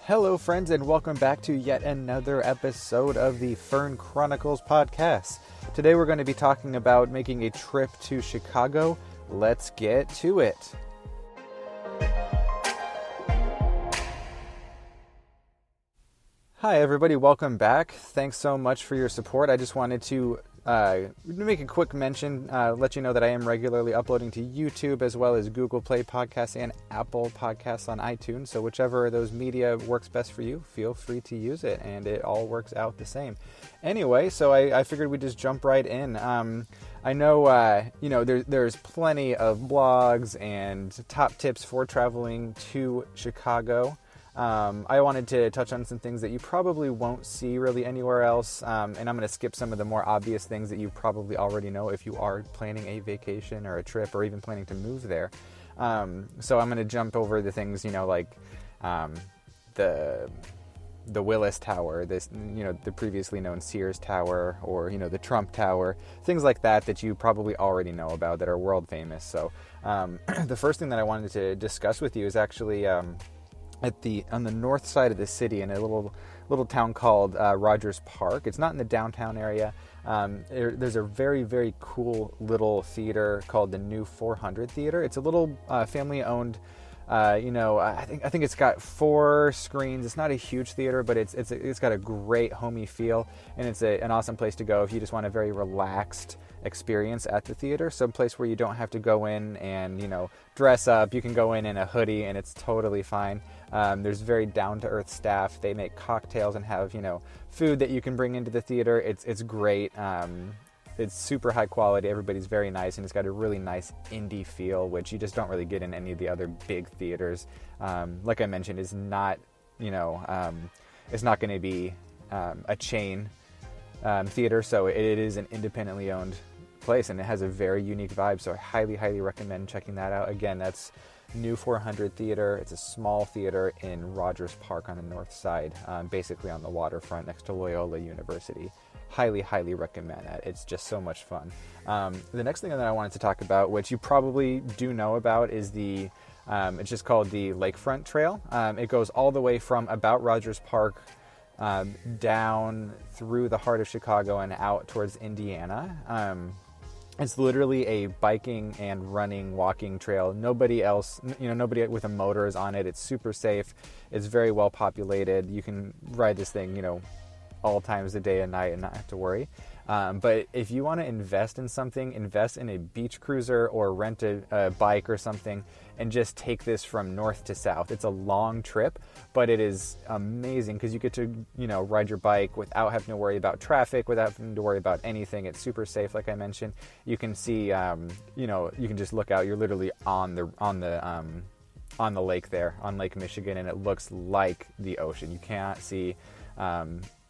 Hello friends, and welcome back to yet another episode of the Fern Chronicles podcast. Today we're going to be talking about making a trip to Chicago. Let's get to it. Hi everybody, welcome back. Thanks so much for your support. I just wanted to make a quick mention, let you know that I am regularly uploading to YouTube as well as Google Play Podcasts and Apple Podcasts on iTunes. So whichever of those media works best for you, feel free to use it, and it all works out the same. Anyway, so I figured we'd just jump right in. I know, there's plenty of blogs and top tips for traveling to Chicago. I wanted to touch on some things that you probably won't see really anywhere else, and I'm going to skip some of the more obvious things that you probably already know if you are planning a vacation or a trip or even planning to move there. So I'm going to jump over the things, like the Willis Tower, the previously known Sears Tower, or, the Trump Tower, things like that you probably already know about that are world famous. So the first thing that I wanted to discuss with you is actually on the north side of the city in a little town called Rogers Park. It's not in the downtown area. There's a very, very cool little theater called the New 400 Theater. It's a little family-owned. I think it's got 4 screens. It's not a huge theater, but it's got a great homey feel, and it's an awesome place to go if you just want a very relaxed experience at the theater. Some place where you don't have to go in and dress up. You can go in a hoodie and it's totally fine. There's very down-to-earth staff. They make cocktails and have food that you can bring into the theater. It's great. It's super high quality. Everybody's very nice, and it's got a really nice indie feel, which you just don't really get in any of the other big theaters. Like I mentioned, it's not it's not going to be a chain theater, so it is an independently owned place, and it has a very unique vibe. So I highly, highly recommend checking that out. Again, that's New 400 Theater. It's a small theater in Rogers Park on the north side, basically on the waterfront next to Loyola University. Highly, highly recommend that. It's just so much fun. The next thing that I wanted to talk about, which you probably do know about, is it's just called the Lakefront Trail. It goes all the way from about Rogers Park down through the heart of Chicago and out towards Indiana. It's literally a biking and running, walking trail. Nobody with a motor is on it. It's super safe. It's very well populated. You can ride this thing, all times of the day and night and not have to worry. But if you want to invest in something, invest in a beach cruiser or rent a bike or something and just take this from north to south. It's a long trip, but it is amazing because you get to, ride your bike without having to worry about traffic, without having to worry about anything. It's super safe, like I mentioned. You can see, you can just look out. You're literally on the lake there, on Lake Michigan, and it looks like the ocean. You cannot see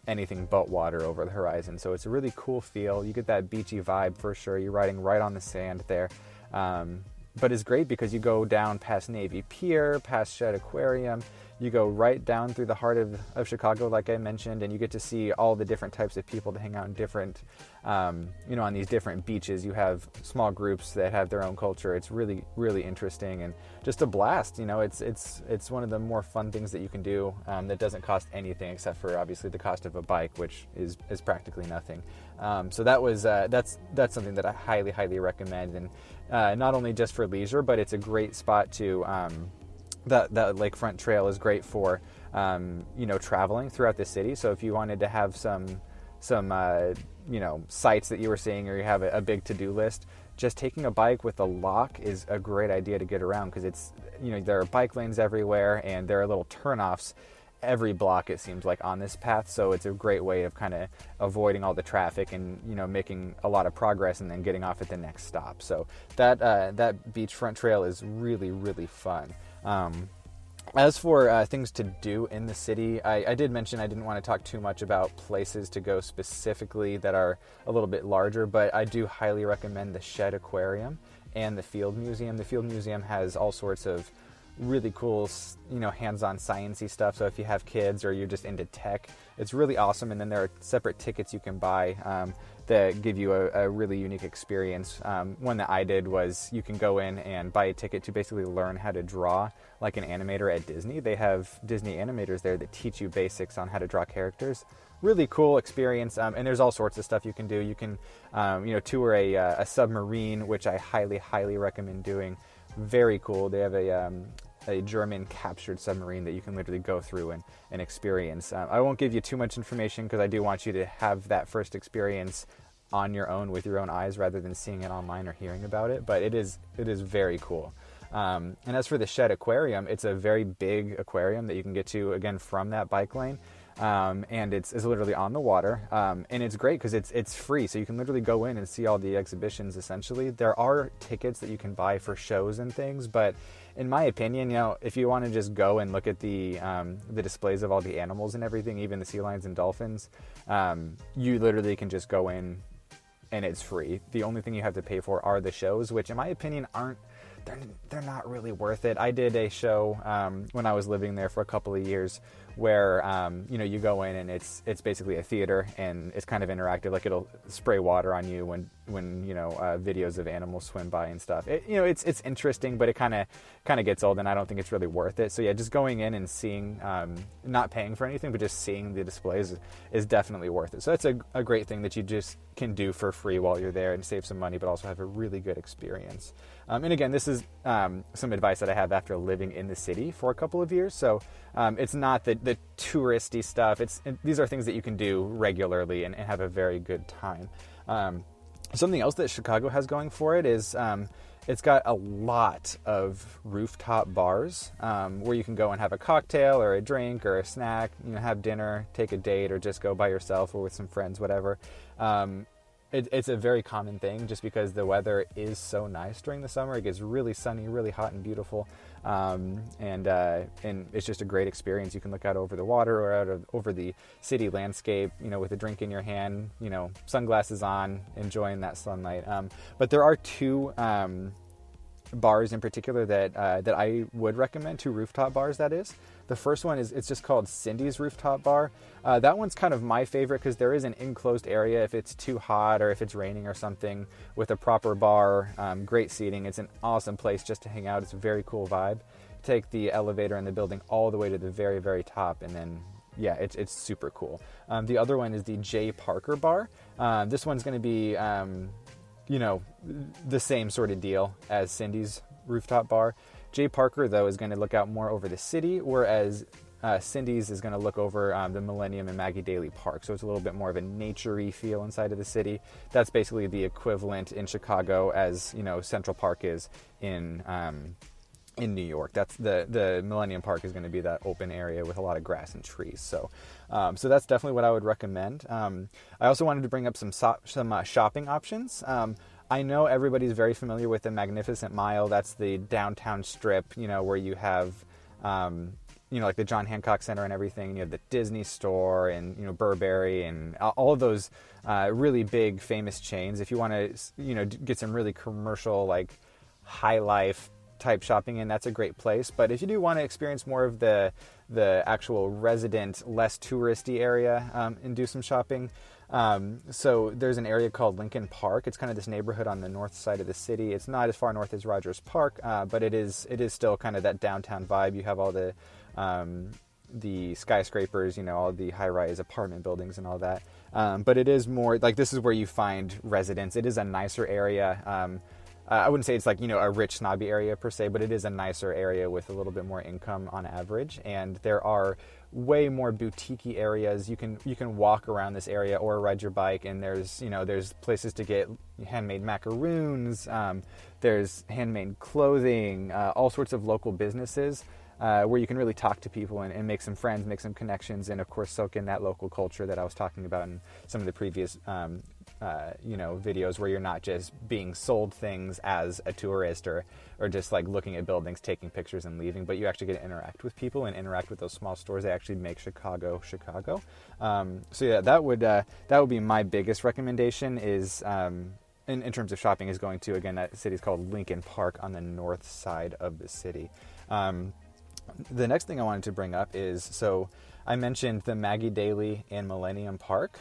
anything but water over the horizon. So it's a really cool feel. You get that beachy vibe for sure. You're riding right on the sand there. But it's great because you go down past Navy Pier, past Shed Aquarium. You go right down through the heart of Chicago, like I mentioned, and you get to see all the different types of people that hang out in different, on these different beaches. You have small groups that have their own culture. It's really, really interesting and just a blast. It's one of the more fun things that you can do that doesn't cost anything except for obviously the cost of a bike, which is practically nothing. So that's something that I highly, highly recommend, and not only just for leisure, but it's a great spot to. That Lakefront Trail is great for, traveling throughout the city. So if you wanted to have some sites that you were seeing, or you have a big to-do list, just taking a bike with a lock is a great idea to get around, because it's, there are bike lanes everywhere, and there are little turnoffs every block, it seems like, on this path. So it's a great way of kind of avoiding all the traffic and, making a lot of progress and then getting off at the next stop. So that beachfront trail is really, really fun. As for things to do in the city, I did mention I didn't want to talk too much about places to go specifically that are a little bit larger, but I do highly recommend the Shed Aquarium and the Field Museum. The Field Museum has all sorts of really cool, hands-on sciencey stuff. So if you have kids or you're just into tech, it's really awesome. And then there are separate tickets you can buy that give you a really unique experience. One that I did was you can go in and buy a ticket to basically learn how to draw like an animator at Disney. They have Disney animators there that teach you basics on how to draw characters. Really cool experience, and there's all sorts of stuff you can do. You can, tour a submarine, which I highly recommend doing. Very cool. They have a German captured submarine that you can literally go through and experience. I won't give you too much information because I do want you to have that first experience on your own with your own eyes rather than seeing it online or hearing about it. But it is very cool. And as for the Shed Aquarium, it's a very big aquarium that you can get to, again, from that bike lane. And it's literally on the water, and it's great because it's free, so you can literally go in and see all the exhibitions. Essentially, there are tickets that you can buy for shows and things, but in my opinion, if you want to just go and look at the displays of all the animals and everything, even the sea lions and dolphins, you literally can just go in and it's free. The only thing you have to pay for are the shows, which in my opinion they're not really worth it. I did a show when I was living there for a couple of years where you go in and it's basically a theater and it's kind of interactive. Like it'll spray water on you when videos of animals swim by and stuff. It's interesting, but it kind of gets old, and I don't think it's really worth it. So yeah, just going in and seeing, not paying for anything, but just seeing the displays is definitely worth it. So that's a great thing that you just can do for free while you're there and save some money, but also have a really good experience. And again, this is some advice that I have after living in the city for a couple of years. So it's not the touristy stuff. These are things that you can do regularly and have a very good time. Something else that Chicago has going for it is it's got a lot of rooftop bars where you can go and have a cocktail or a drink or a snack, have dinner, take a date, or just go by yourself or with some friends, whatever. It's a very common thing just because the weather is so nice during the summer. It gets really sunny, really hot and beautiful. And it's just a great experience. You can look out over the water or over the city landscape, with a drink in your hand, sunglasses on, enjoying that sunlight. But there are two bars in particular that I would recommend, two rooftop bars, that is. The first one it's just called Cindy's Rooftop Bar. That one's kind of my favorite because there is an enclosed area if it's too hot or if it's raining or something, with a proper bar, great seating. It's an awesome place just to hang out. It's a very cool vibe. Take the elevator in the building all the way to the very, very top, and then yeah, it's super cool. The other one is the J. Parker Bar. This one's going to be the same sort of deal as Cindy's Rooftop Bar. J. Parker, though, is going to look out more over the city, whereas Cindy's is going to look over the Millennium and Maggie Daley Park. So it's a little bit more of a nature-y feel inside of the city. That's basically the equivalent in Chicago as, Central Park is in New York. That's the Millennium Park is going to be that open area with a lot of grass and trees. So that's definitely what I would recommend. I also wanted to bring up some shopping options. I know everybody's very familiar with the Magnificent Mile. That's the downtown strip, where you have, like the John Hancock Center and everything. You have the Disney Store and, Burberry and all of those really big famous chains. If you want to, get some really commercial, like high life type shopping in, that's a great place. But if you do want to experience more of the actual resident, less touristy area and do some shopping, so there's an area called Lincoln Park. It's kind of this neighborhood on the north side of the city. It's not as far north as Rogers Park, but it is still kind of that downtown vibe. You have all the skyscrapers, all the high-rise apartment buildings and all that. But it is more like, this is where you find residents. It is a nicer area. I wouldn't say it's like, a rich, snobby area per se, but it is a nicer area with a little bit more income on average. And there are way more boutique-y areas. You can walk around this area or ride your bike, and there's places to get handmade macaroons. There's handmade clothing, all sorts of local businesses where you can really talk to people and make some friends, make some connections, and of course soak in that local culture that I was talking about in some of the previous videos, where you're not just being sold things as a tourist or just like looking at buildings, taking pictures and leaving, but you actually get to interact with people and interact with those small stores that actually make Chicago. So yeah, that would be my biggest recommendation is in terms of shopping, is going to, again, that city's called Lincoln Park on the north side of the city. The next thing I wanted to bring up is, so I mentioned the Maggie Daley and Millennium Park.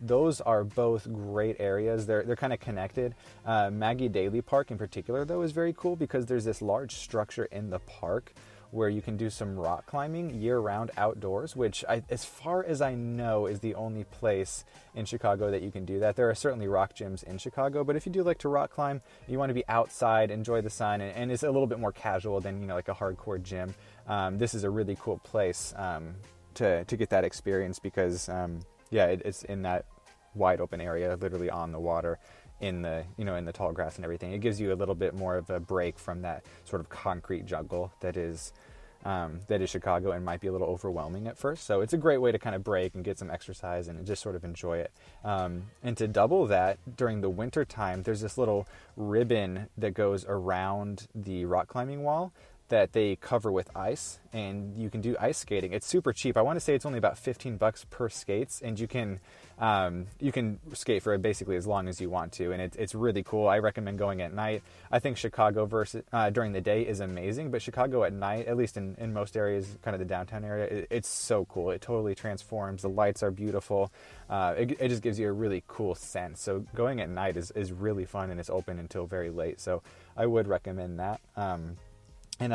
Those are both great areas. They're kind of connected. Maggie Daley Park in particular, though, is very cool because there's this large structure in the park where you can do some rock climbing year-round outdoors, which, as far as I know, is the only place in Chicago that you can do that. There are certainly rock gyms in Chicago, but if you do like to rock climb, you want to be outside, enjoy the sun, and it's a little bit more casual than, like a hardcore gym. This is a really cool place to get that experience because, it's in that wide open area, literally on the water, in the in the tall grass and everything. It gives you a little bit more of a break from that sort of concrete jungle that is Chicago and might be a little overwhelming at first. So it's a great way to kind of break and get some exercise and just sort of enjoy it. And to double that, during the winter time, there's this little ribbon that goes around the rock climbing wall that they cover with ice, and you can do ice skating. It's super cheap. I want to say it's only about $15 per skates, and you can skate for basically as long as you want to, and it's really cool. I recommend going at night. I think Chicago during the day is amazing, but Chicago at night, at least in most areas, kind of the downtown area, it's so cool. It totally transforms. The lights are beautiful. It just gives you a really cool sense. So going at night is really fun, and it's open until very late. So I would recommend that. And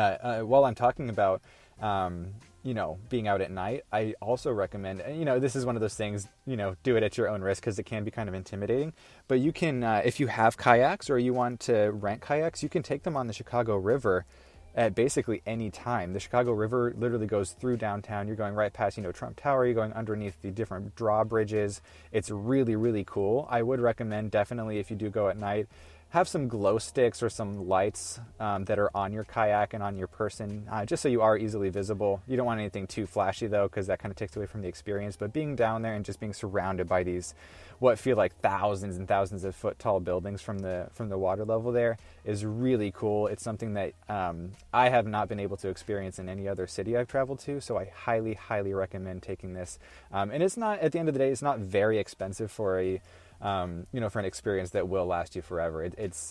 while I'm talking about, being out at night, I also recommend, this is one of those things, do it at your own risk because it can be kind of intimidating. But you can, if you have kayaks or you want to rent kayaks, you can take them on the Chicago River at basically any time. The Chicago River literally goes through downtown. You're going right past, Trump Tower. You're going underneath the different drawbridges. It's really, really cool. I would recommend definitely, if you do go at night, have some glow sticks or some lights that are on your kayak and on your person, just so you are easily visible. You don't want anything too flashy, though, because that kind of takes away from the experience. But being down there and just being surrounded by these, what feel like thousands and thousands of foot tall buildings from the water level there is really cool. It's something that I have not been able to experience in any other city I've traveled to, so I highly, highly recommend taking this. And it's not, at the end of the day, it's not very expensive for for an experience that will last you forever.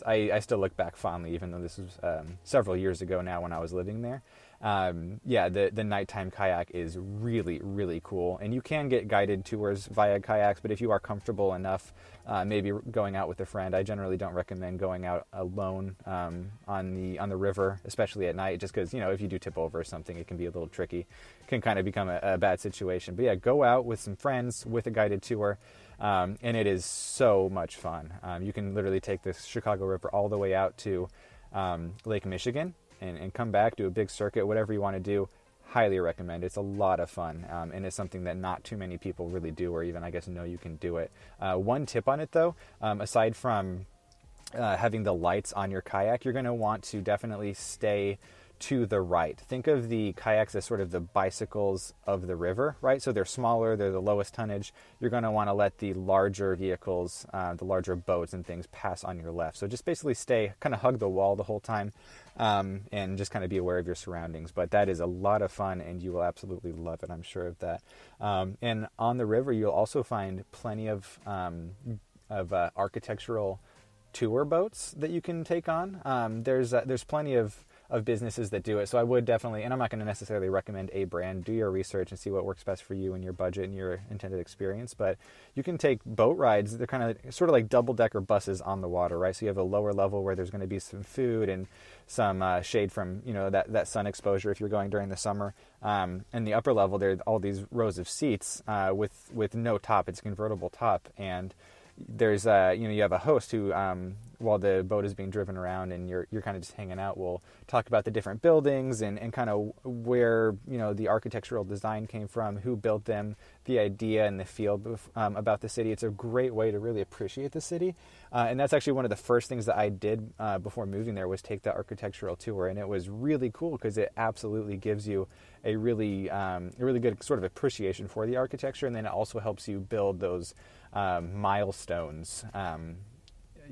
I still look back fondly, even though this was several years ago now when I was living there. The nighttime kayak is really, really cool. And you can get guided tours via kayaks, but if you are comfortable enough, maybe going out with a friend, I generally don't recommend going out alone on the river, especially at night, just because, if you do tip over or something, it can be a little tricky. It can kind of become a bad situation. But yeah, go out with some friends with a guided tour. And it is so much fun. You can literally take the Chicago River all the way out to Lake Michigan and come back, do a big circuit, whatever you want to do. Highly recommend. It's a lot of fun, and it's something that not too many people really do, or even, I guess, know you can do it. One tip on it, though, aside from having the lights on your kayak, you're going to want to definitely stay to the right. Think of the kayaks as sort of the bicycles of the river, right? So they're smaller, they're the lowest tonnage. You're going to want to let the larger vehicles, the larger boats and things pass on your left. So just basically kind of hug the wall the whole time, and just kind of be aware of your surroundings. But that is a lot of fun, and you will absolutely love it. I'm sure of that. And on the river, you'll also find plenty of architectural tour boats that you can take on. There's plenty of businesses that do it. So I would definitely, and I'm not going to necessarily recommend a brand, do your research and see what works best for you and your budget and your intended experience. But you can take boat rides. They're kind of sort of like double-decker buses on the water, right? So you have a lower level where there's going to be some food and some shade from, that sun exposure if you're going during the summer. And the upper level, there are all these rows of seats with no top. It's a convertible top. And there's you have a host who while the boat is being driven around and you're kind of just hanging out, will talk about the different buildings and kind of where the architectural design came from, who built them, the idea and the feel about the city. It's a great way to really appreciate the city, and that's actually one of the first things that I did before moving there was take the architectural tour, and it was really cool because it absolutely gives you a really good sort of appreciation for the architecture, and then it also helps you build those milestones,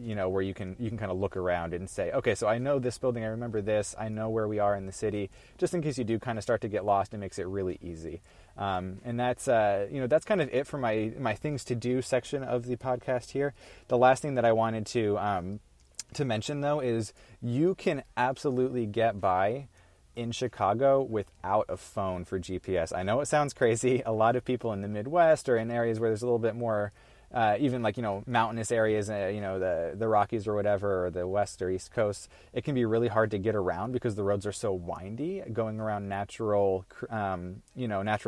where you can kind of look around and say, okay, so I know this building, I remember this, I know where we are in the city, just in case you do kind of start to get lost. It makes it really easy. And that's kind of it for my things to do section of the podcast here. The last thing that I wanted to mention, though, is you can absolutely get by in Chicago without a phone for GPS. I know it sounds crazy. A lot of people in the Midwest or in areas where there's a little bit more, even like, mountainous areas, the Rockies or whatever, or the West or East Coast, it can be really hard to get around because the roads are so windy, going around natural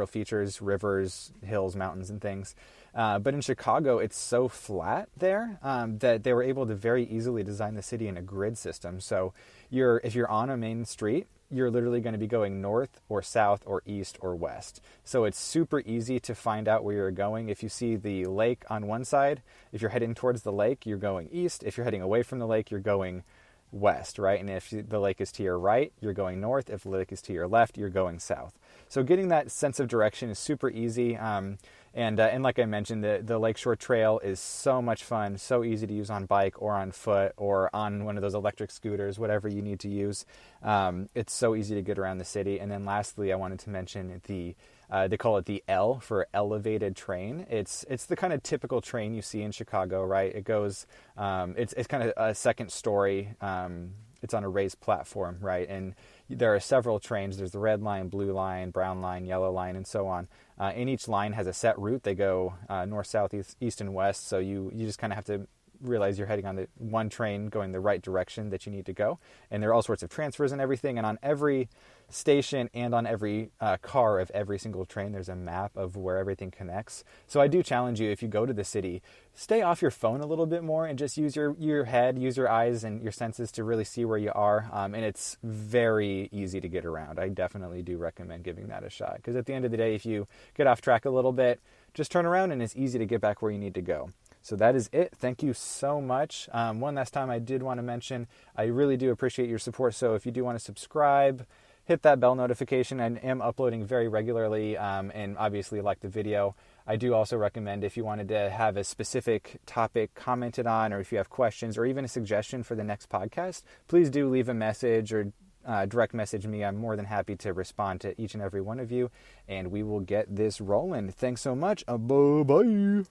features, rivers, hills, mountains, and things. But in Chicago, it's so flat there that they were able to very easily design the city in a grid system. So if you're on a main street, you're literally going to be going north or south or east or west. So it's super easy to find out where you're going. If you see the lake on one side, if you're heading towards the lake, you're going east. If you're heading away from the lake, you're going west, right? And if the lake is to your right, you're going north. If the lake is to your left, you're going south. So getting that sense of direction is super easy. And like I mentioned, the Lakeshore Trail is so much fun, so easy to use on bike or on foot or on one of those electric scooters, whatever you need to use. It's so easy to get around the city. And then lastly, I wanted to mention they call it the L for elevated train. It's the kind of typical train you see in Chicago, right? It goes, it's kind of a second story. It's on a raised platform, right? And there are several trains. There's the red line, blue line, brown line, yellow line, and so on. And each line has a set route. They go north, south, east, and west. So you just kind of have to realize you're heading on the one train going the right direction that you need to go. And there are all sorts of transfers and everything. And on every station and on every car of every single train, there's a map of where everything connects. So I do challenge you, if you go to the city, stay off your phone a little bit more and just use your head, use your eyes and your senses to really see where you are. And it's very easy to get around. I definitely do recommend giving that a shot, because at the end of the day, if you get off track a little bit, just turn around and it's easy to get back where you need to go. So that is it. Thank you so much. One last time, I did want to mention, I really do appreciate your support. So if you do want to subscribe, hit that bell notification. I am uploading very regularly, and obviously like the video. I do also recommend, if you wanted to have a specific topic commented on, or if you have questions or even a suggestion for the next podcast, please do leave a message or direct message me. I'm more than happy to respond to each and every one of you, and we will get this rolling. Thanks so much. Bye-bye.